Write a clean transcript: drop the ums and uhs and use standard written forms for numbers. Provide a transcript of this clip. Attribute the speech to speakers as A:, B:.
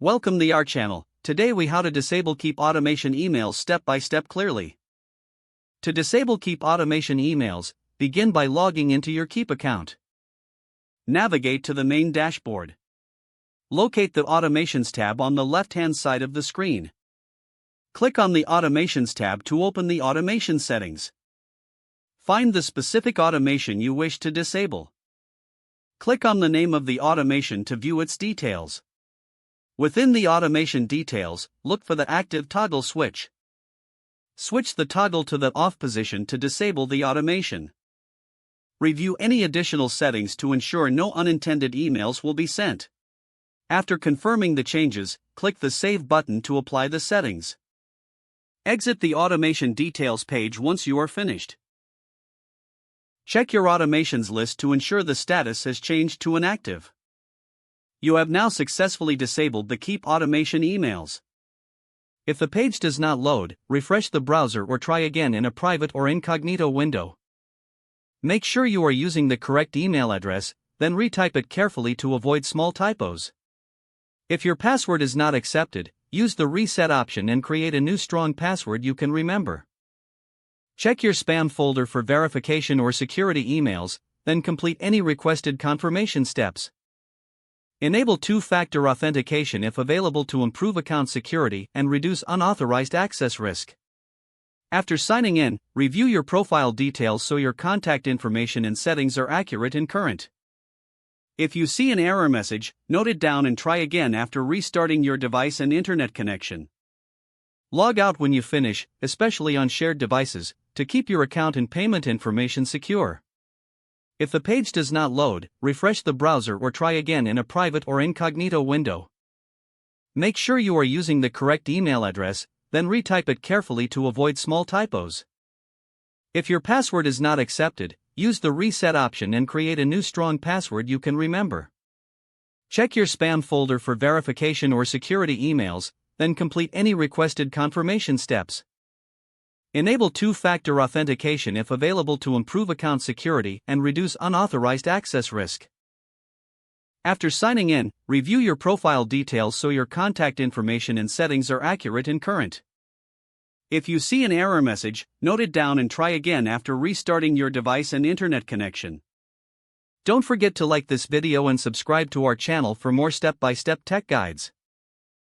A: Welcome to our channel. Today we how to disable Keap automation emails step by step clearly. To disable Keap automation emails, begin by logging into your Keap account. Navigate to the main dashboard. Locate the Automations tab on the left-hand side of the screen. Click on the Automations tab to open the automation settings. Find the specific automation you wish to disable. Click on the name of the automation to view its details. Within the automation details, look for the active toggle switch. Switch the toggle to the off position to disable the automation. Review any additional settings to ensure no unintended emails will be sent. After confirming the changes, click the Save button to apply the settings. Exit the automation details page once you are finished. Check your automations list to ensure the status has changed to inactive. You have now successfully disabled the Keap automation emails. If the page does not load, refresh the browser or try again in a private or incognito window. Make sure you are using the correct email address, then retype it carefully to avoid small typos. If your password is not accepted, use the reset option and create a new strong password you can remember. Check your spam folder for verification or security emails, then complete any requested confirmation steps. Enable two-factor authentication if available to improve account security and reduce unauthorized access risk. After signing in, review your profile details so your contact information and settings are accurate and current. If you see an error message, note it down and try again after restarting your device and internet connection. Log out when you finish, especially on shared devices, to keep your account and payment information secure. If the page does not load, refresh the browser or try again in a private or incognito window. Make sure you are using the correct email address, then retype it carefully to avoid small typos. If your password is not accepted, use the reset option and create a new strong password you can remember. Check your spam folder for verification or security emails, then complete any requested confirmation steps. Enable two-factor authentication if available to improve account security and reduce unauthorized access risk. After signing in, review your profile details so your contact information and settings are accurate and current. If you see an error message, note it down and try again after restarting your device and internet connection. Don't forget to like this video and subscribe to our channel for more step-by-step tech guides.